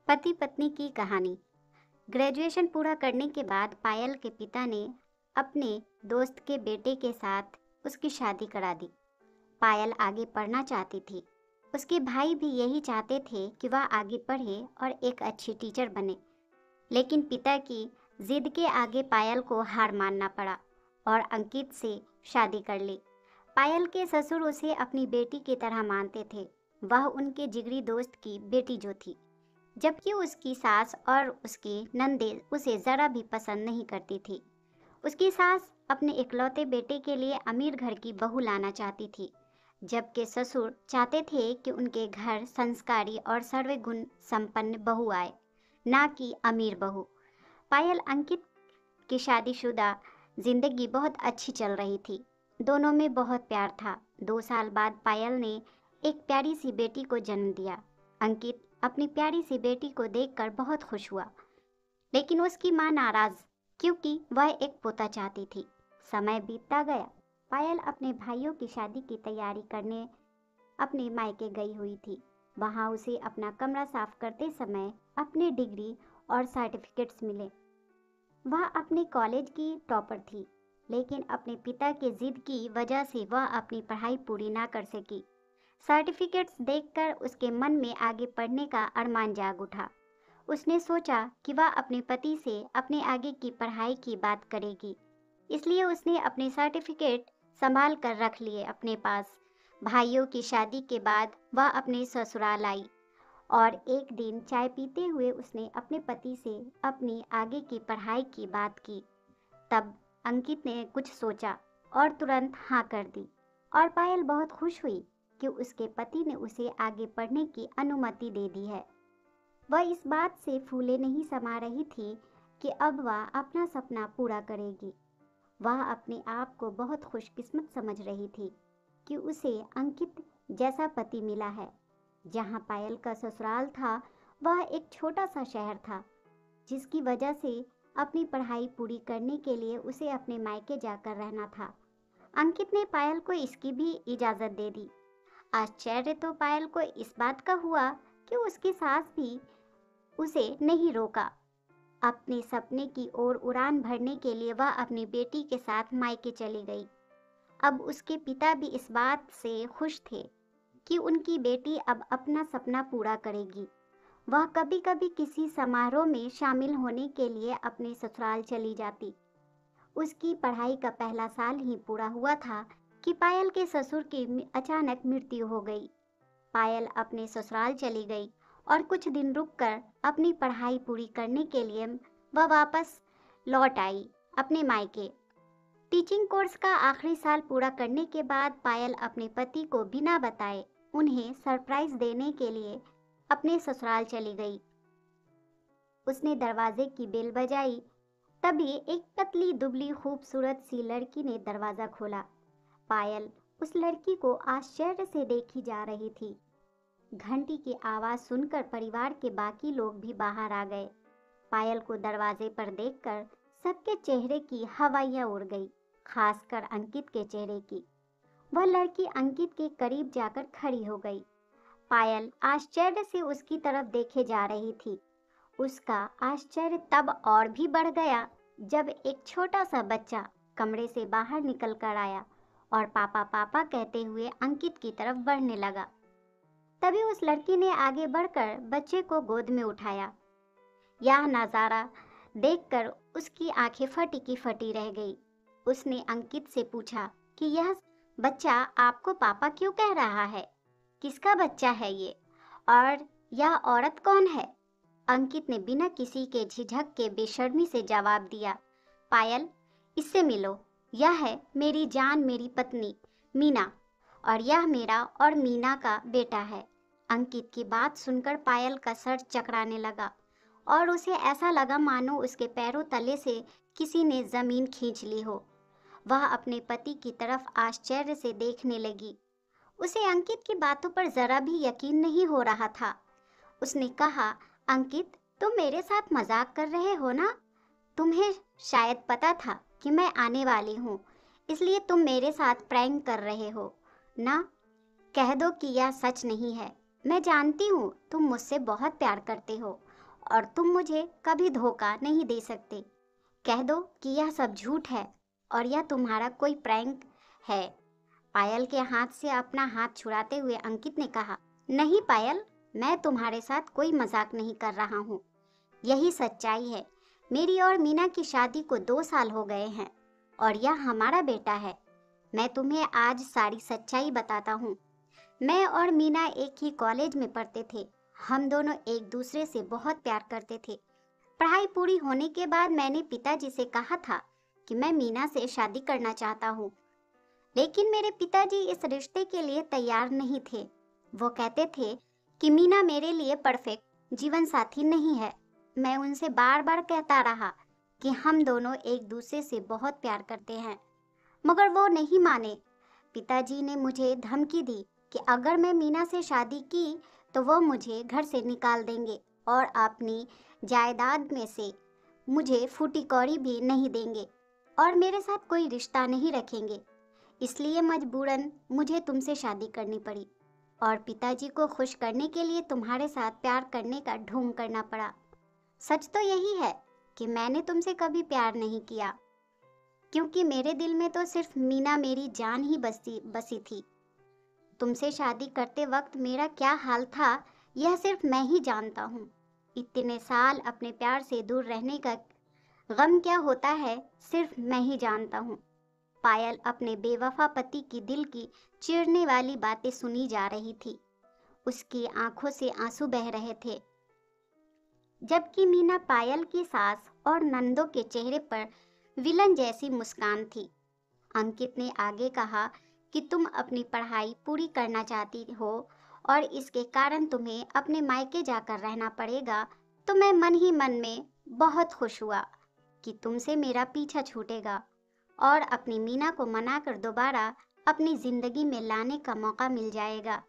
पति पत्नी की कहानी। ग्रेजुएशन पूरा करने के बाद पायल के पिता ने अपने दोस्त के बेटे के साथ उसकी शादी करा दी। पायल आगे पढ़ना चाहती थी। उसके भाई भी यही चाहते थे कि वह आगे पढ़े और एक अच्छी टीचर बने। लेकिन पिता की जिद के आगे पायल को हार मानना पड़ा और अंकित से शादी कर ली। पायल के ससुर उसे अपनी बेटी की तरह मानते थे। वह उनके जिगरी दोस्त की बेटी जो थी, जबकि उसकी सास और उसकी नंदे उसे जरा भी पसंद नहीं करती थी। उसकी सास अपने इकलौते बेटे के लिए अमीर घर की बहू लाना चाहती थी, जबकि ससुर चाहते थे कि उनके घर संस्कारी और सर्वगुण संपन्न बहू आए, ना कि अमीर बहू। पायल अंकित की शादीशुदा जिंदगी बहुत अच्छी चल रही थी। दोनों में बहुत प्यार था। 2 साल बाद पायल ने एक प्यारी सी बेटी को जन्म दिया। अंकित अपनी प्यारी सी बेटी को देखकर बहुत खुश हुआ, लेकिन उसकी मां नाराज, क्योंकि वह एक पोता चाहती थी। समय बीतता गया। पायल अपने भाइयों की शादी की तैयारी करने अपने मायके गई हुई थी। वहां उसे अपना कमरा साफ करते समय अपने डिग्री और सर्टिफिकेट्स मिले। वह अपने कॉलेज की टॉपर थी, लेकिन अपने पिता की जिद की वजह से वह अपनी पढ़ाई पूरी ना कर सकी। सर्टिफिकेट्स देखकर उसके मन में आगे पढ़ने का अरमान जाग उठा। उसने सोचा कि वह अपने पति से अपने आगे की पढ़ाई की बात करेगी, इसलिए उसने अपने सर्टिफिकेट संभाल कर रख लिए अपने पास। भाइयों की शादी के बाद वह अपने ससुराल आई और एक दिन चाय पीते हुए उसने अपने पति से अपनी आगे की पढ़ाई की बात की। तब अंकित ने कुछ सोचा और तुरंत हाँ कर दी, और पायल बहुत खुश हुई कि उसके पति ने उसे आगे पढ़ने की अनुमति दे दी है। वह इस बात से फूले नहीं समा रही थी कि अब वह अपना सपना पूरा करेगी। वह अपने आप को बहुत खुशकिस्मत समझ रही थी कि उसे अंकित जैसा पति मिला है। जहाँ पायल का ससुराल था, वह एक छोटा सा शहर था, जिसकी वजह से अपनी पढ़ाई पूरी करने के लिए उसे अपने मायके जाकर रहना था। अंकित ने पायल को इसकी भी इजाज़त दे दी। आश्चर्य तो पायल को इस बात का हुआ कि उसकी सास भी उसे नहीं रोका। अपने सपने की ओर उड़ान भरने के लिए वह अपनी बेटी के साथ मायके चली गई। अब उसके पिता भी इस बात से खुश थे कि उनकी बेटी अब अपना सपना पूरा करेगी। वह कभी कभी किसी समारोह में शामिल होने के लिए अपने ससुराल चली जाती। उसकी पढ़ाई का पहला साल ही पूरा हुआ था कि पायल के ससुर की अचानक मृत्यु हो गई। पायल अपने ससुराल चली गई और कुछ दिन रुककर अपनी पढ़ाई पूरी करने के लिए वह वापस लौट आई अपने मायके। टीचिंग कोर्स का आखिरी साल पूरा करने के बाद पायल अपने पति को बिना बताए उन्हें सरप्राइज देने के लिए अपने ससुराल चली गई। उसने दरवाजे की बेल बजाई, तभी एक पतली दुबली खूबसूरत सी लड़की ने दरवाजा खोला। पायल उस लड़की को आश्चर्य से देखी जा रही थी। घंटी की आवाज सुनकर परिवार के बाकी लोग भी बाहर आ गए। पायल को दरवाजे पर देखकर सबके चेहरे की हवाइयां उड़ गई, खासकर अंकित के चेहरे की। वह लड़की अंकित के करीब जाकर खड़ी हो गई। पायल आश्चर्य से उसकी तरफ देखे जा रही थी। उसका आश्चर्य तब और भी बढ़ गया जब एक छोटा सा बच्चा कमरे से बाहर निकल कर आया और पापा पापा कहते हुए अंकित की तरफ बढ़ने लगा। तभी उस लड़की ने आगे बढ़कर बच्चे को गोद में उठाया। यह नज़ारा देखकर उसकी आंखें फटी की फटी रह गई। उसने अंकित से पूछा कि यह बच्चा आपको पापा क्यों कह रहा है? किसका बच्चा है ये? और यह औरत कौन है? अंकित ने बिना किसी के झिझक के बेशर्मी से जवाब दिया, पायल, इससे मिलो। यह है मेरी जान, मेरी पत्नी मीना, और यह मेरा और मीना का बेटा है। अंकित की बात सुनकर पायल का सर चकराने लगा और उसे ऐसा लगा मानो उसके पैरों तले से किसी ने जमीन खींच ली हो। वह अपने पति की तरफ आश्चर्य से देखने लगी। उसे अंकित की बातों पर जरा भी यकीन नहीं हो रहा था। उसने कहा, अंकित, तुम मेरे साथ मजाक कर रहे हो ना? तुम्हें शायद पता था कि मैं आने वाली हूँ, इसलिए तुम मेरे साथ प्रैंक कर रहे हो ना? कह दो कि यह सच नहीं है। मैं जानती हूँ तुम मुझसे बहुत प्यार करते हो और तुम मुझे कभी धोखा नहीं दे सकते। कह दो कि यह सब झूठ है और यह तुम्हारा कोई प्रैंक है। पायल के हाथ से अपना हाथ छुड़ाते हुए अंकित ने कहा, नहीं पायल, मैं तुम्हारे साथ कोई मजाक नहीं कर रहा हूँ। यही सच्चाई है। मेरी और मीना की शादी को 2 साल हो गए हैं और यह हमारा बेटा है। मैं तुम्हें आज सारी सच्चाई बताता हूँ। मैं और मीना एक ही कॉलेज में पढ़ते थे। हम दोनों एक दूसरे से बहुत प्यार करते थे। पढ़ाई पूरी होने के बाद मैंने पिताजी से कहा था कि मैं मीना से शादी करना चाहता हूँ, लेकिन मेरे पिताजी इस रिश्ते के लिए तैयार नहीं थे। वो कहते थे कि मीना मेरे लिए परफेक्ट जीवन साथी नहीं है। मैं उनसे बार बार कहता रहा कि हम दोनों एक दूसरे से बहुत प्यार करते हैं, मगर वो नहीं माने। पिताजी ने मुझे धमकी दी कि अगर मैं मीना से शादी की तो वो मुझे घर से निकाल देंगे और अपनी जायदाद में से मुझे फूटी कौड़ी भी नहीं देंगे और मेरे साथ कोई रिश्ता नहीं रखेंगे। इसलिए मजबूरन मुझे तुमसे शादी करनी पड़ी और पिताजी को खुश करने के लिए तुम्हारे साथ प्यार करने का ढोंग करना पड़ा। सच तो यही है कि मैंने तुमसे कभी प्यार नहीं किया, क्योंकि मेरे दिल में तो सिर्फ मीना मेरी जान ही बसी थी। तुमसे शादी करते वक्त मेरा क्या हाल था यह सिर्फ मैं ही जानता हूँ। इतने साल अपने प्यार से दूर रहने का गम क्या होता है सिर्फ मैं ही जानता हूँ। पायल अपने बेवफा पति की दिल की चीरने वाली बातें सुनी जा रही थी। उसकी आंखों से आंसू बह रहे थे, जबकि मीना पायल की सास और नंदों के चेहरे पर विलन जैसी मुस्कान थी। अंकित ने आगे कहा कि तुम अपनी पढ़ाई पूरी करना चाहती हो और इसके कारण तुम्हें अपने मायके जाकर रहना पड़ेगा, तो मैं मन ही मन में बहुत खुश हुआ कि तुमसे मेरा पीछा छूटेगा और अपनी मीना को मनाकर दोबारा अपनी जिंदगी में लाने का मौका मिल जाएगा।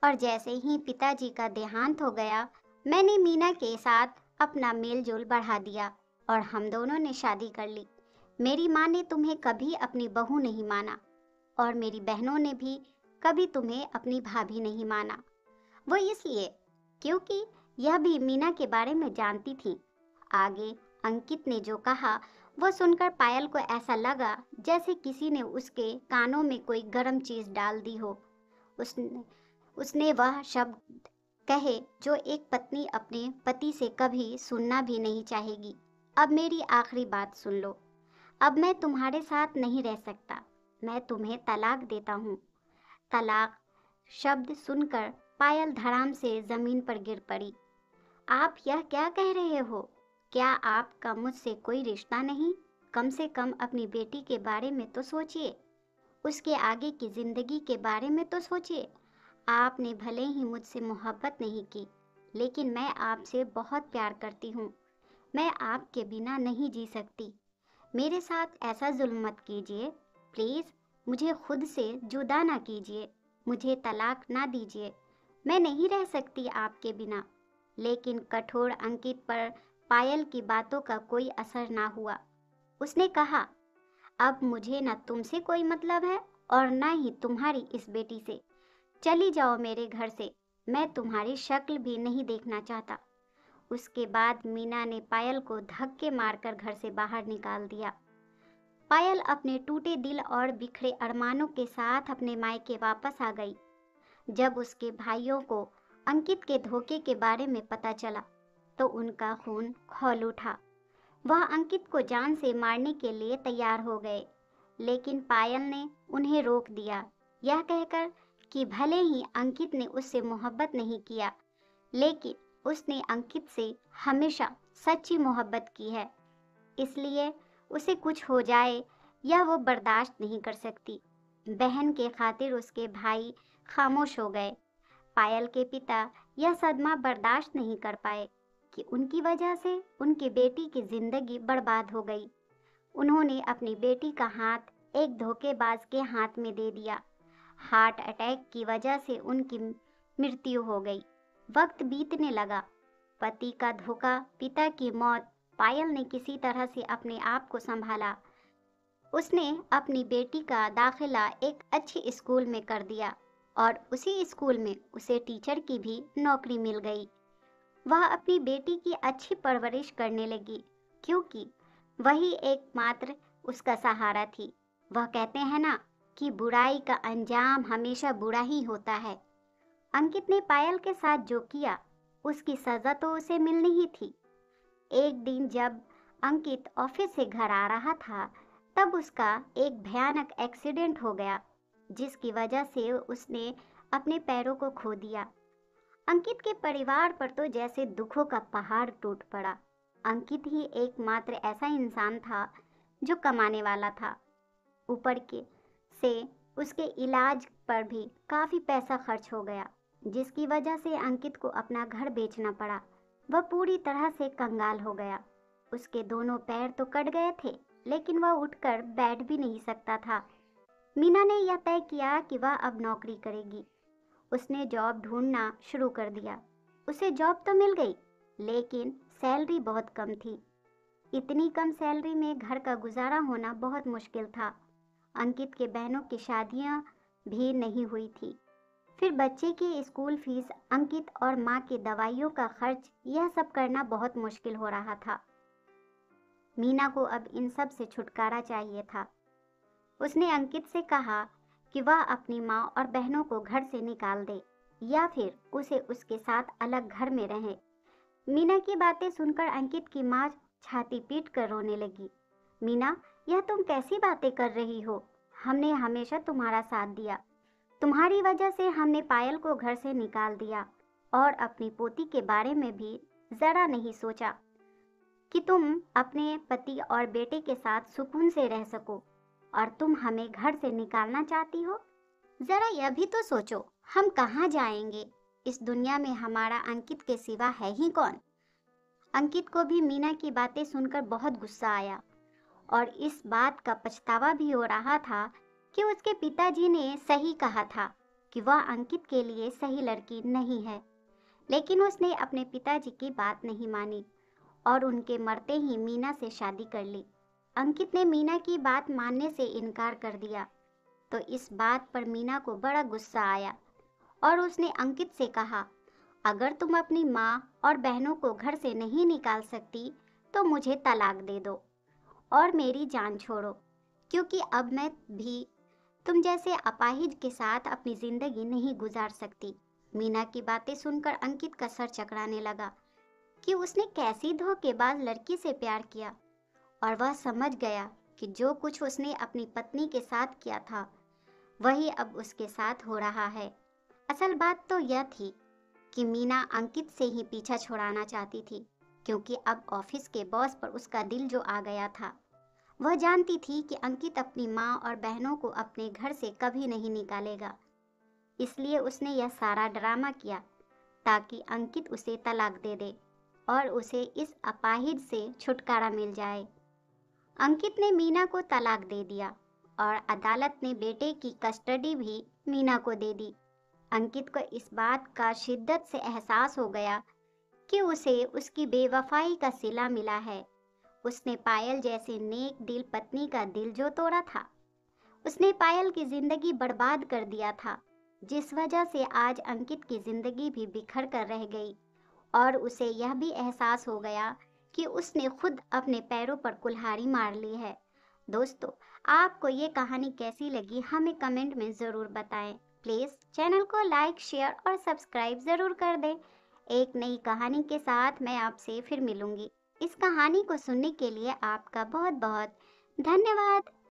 और जैसे ही पिताजी का देहांत हो गया, मैंने मीना के साथ अपना मेलजोल बढ़ा दिया और हम दोनों ने शादी कर ली। मेरी माँ ने तुम्हें कभी अपनी बहू नहीं माना और मेरी बहनों ने भी कभी तुम्हें अपनी भाभी नहीं माना। वो इसलिए क्योंकि यह भी मीना के बारे में जानती थी। आगे अंकित ने जो कहा वो सुनकर पायल को ऐसा लगा जैसे किसी ने उसके कानों में कोई गर्म चीज डाल दी हो। उसने वह शब्द कहे जो एक पत्नी अपने पति से कभी सुनना भी नहीं चाहेगी। अब मेरी आखिरी बात सुन लो। अब मैं तुम्हारे साथ नहीं रह सकता। मैं तुम्हें तलाक देता हूँ। तलाक शब्द सुनकर पायल धड़ाम से जमीन पर गिर पड़ी। आप यह क्या कह रहे हो? क्या आपका मुझसे कोई रिश्ता नहीं? कम से कम अपनी बेटी के बारे में तो सोचिए, उसके आगे की जिंदगी के बारे में तो सोचिए। आपने भले ही मुझसे मोहब्बत नहीं की, लेकिन मैं आपसे बहुत प्यार करती हूँ। मैं आपके बिना नहीं जी सकती। मेरे साथ ऐसा जुल्म मत कीजिए। प्लीज़ मुझे खुद से जुदा ना कीजिए। मुझे तलाक ना दीजिए। मैं नहीं रह सकती आपके बिना। लेकिन कठोर अंकित पर पायल की बातों का कोई असर ना हुआ। उसने कहा, अब मुझे न तुमसे कोई मतलब है और न ही तुम्हारी इस बेटी से। चली जाओ मेरे घर से। मैं तुम्हारी शक्ल भी नहीं देखना चाहता। उसके बाद मीना ने पायल को धक्के मारकर घर से बाहर निकाल दिया। पायल अपने टूटे दिल और बिखरे अरमानों के साथ अपने मायके वापस आ गई। जब उसके भाइयों को अंकित के धोखे के बारे में पता चला तो उनका खून खौल उठा। वह अंकित को जान से मारने के लिए तैयार हो गए, लेकिन पायल ने उन्हें रोक दिया, यह कहकर कि भले ही अंकित ने उससे मोहब्बत नहीं किया, लेकिन उसने अंकित से हमेशा सच्ची मोहब्बत की है, इसलिए उसे कुछ हो जाए यह वो बर्दाश्त नहीं कर सकती। बहन के खातिर उसके भाई खामोश हो गए। पायल के पिता यह सदमा बर्दाश्त नहीं कर पाए कि उनकी वजह से उनकी बेटी की जिंदगी बर्बाद हो गई। उन्होंने अपनी बेटी का हाथ एक धोखेबाज के हाथ में दे दिया। हार्ट अटैक की वजह से उनकी मृत्यु हो गई। वक्त बीतने लगा। पति का धोखा, पिता की मौत। पायल ने किसी तरह से अपने आप को संभाला। उसने अपनी बेटी का दाखिला एक अच्छी स्कूल में कर दिया और उसी स्कूल में उसे टीचर की भी नौकरी मिल गई। वह अपनी बेटी की अच्छी परवरिश करने लगी, क्योंकि वही एकमात्र उसका सहारा थी। वह कहते हैं ना कि बुराई का अंजाम हमेशा बुरा ही होता है। अंकित ने पायल के साथ जो किया, उसकी सजा तो उसे मिलनी ही थी। एक दिन जब अंकित ऑफिस से घर आ रहा था, तब उसका एक भयानक एक्सीडेंट हो गया, जिसकी वजह से उसने अपने पैरों को खो दिया। अंकित के परिवार पर तो जैसे दुखों का पहाड़ टूट पड़ा। अंकित ही एकमात्र ऐसा इंसान था जो कमाने वाला था। ऊपर के से उसके इलाज पर भी काफी पैसा खर्च हो गया, जिसकी वजह से अंकित को अपना घर बेचना पड़ा। वह पूरी तरह से कंगाल हो गया। उसके दोनों पैर तो कट गए थे, लेकिन वह उठकर बैठ भी नहीं सकता था। मीना ने यह तय किया कि वह अब नौकरी करेगी। उसने जॉब ढूंढना शुरू कर दिया। उसे जॉब तो मिल गई, लेकिन सैलरी बहुत कम थी। इतनी कम सैलरी में घर का गुजारा होना बहुत मुश्किल था। अंकित के बहनों की शादियां भी नहीं हुई थी। फिर बच्चे की स्कूल फीस, अंकित और माँ की दवाइयों का खर्च, यह सब करना बहुत मुश्किल हो रहा था। मीना को अब इन सब से छुटकारा चाहिए था। उसने अंकित से कहा कि वह अपनी माँ और बहनों को घर से निकाल दे, या फिर उसे उसके साथ अलग घर में रहे। मीना की बातें सुनकर अंकित की माँ छाती पीट कर रोने लगी। मीना, यह तुम कैसी बातें कर रही हो? हमने हमेशा तुम्हारा साथ दिया। तुम्हारी वजह से हमने पायल को घर से निकाल दिया और अपनी पोती के बारे में भी जरा नहीं सोचा कि तुम अपने पति और बेटे के साथ सुकून से रह सको, और तुम हमें घर से निकालना चाहती हो? जरा यह भी तो सोचो, हम कहाँ जाएंगे? इस दुनिया में हमारा अंकित के सिवा है ही कौन? अंकित को भी मीना की बातें सुनकर बहुत गुस्सा आया, और इस बात का पछतावा भी हो रहा था कि उसके पिताजी ने सही कहा था कि वह अंकित के लिए सही लड़की नहीं है। लेकिन उसने अपने पिताजी की बात नहीं मानी और उनके मरते ही मीना से शादी कर ली। अंकित ने मीना की बात मानने से इनकार कर दिया, तो इस बात पर मीना को बड़ा गुस्सा आया और उसने अंकित से कहा, अगर तुम अपनी माँ और बहनों को घर से नहीं निकाल सकती तो मुझे तलाक दे दो और मेरी जान छोड़ो, क्योंकि अब मैं भी तुम जैसे अपाहिज के साथ अपनी जिंदगी नहीं गुजार सकती। मीना की बातें सुनकर अंकित का सर चकराने लगा कि उसने कैसी धोखेबाज लड़की से प्यार किया, और वह समझ गया कि जो कुछ उसने अपनी पत्नी के साथ किया था, वही अब उसके साथ हो रहा है। असल बात तो यह थी कि मीना अंकित से ही पीछा छुड़ाना चाहती थी, क्योंकि अब ऑफिस के बॉस पर उसका दिल जो आ गया था। वह जानती थी कि अंकित अपनी माँ और बहनों को अपने घर से कभी नहीं निकालेगा, इसलिए उसने यह सारा ड्रामा किया ताकि अंकित उसे तलाक दे दे और उसे इस अपाहिज से छुटकारा मिल जाए। अंकित ने मीना को तलाक दे दिया और अदालत ने बेटे की कस्टडी भी मीना को दे दी। अंकित को इस बात का शिद्दत से एहसास हो गया कि उसे उसकी बेवफाई का सिला मिला है। उसने पायल जैसे नेक दिल पत्नी का दिल जो तोड़ा था, उसने पायल की जिंदगी बर्बाद कर दिया था, जिस वजह से आज अंकित की जिंदगी भी बिखर कर रह गई, और उसे यह भी एहसास हो गया कि उसने खुद अपने पैरों पर कुल्हाड़ी मार ली है। दोस्तों, आपको ये कहानी कैसी लगी हमें कमेंट में ज़रूर बताएं। प्लीज़ चैनल को लाइक, शेयर और सब्सक्राइब ज़रूर कर दें। एक नई कहानी के साथ मैं आपसे फिर मिलूंगी। इस कहानी को सुनने के लिए आपका बहुत बहुत धन्यवाद।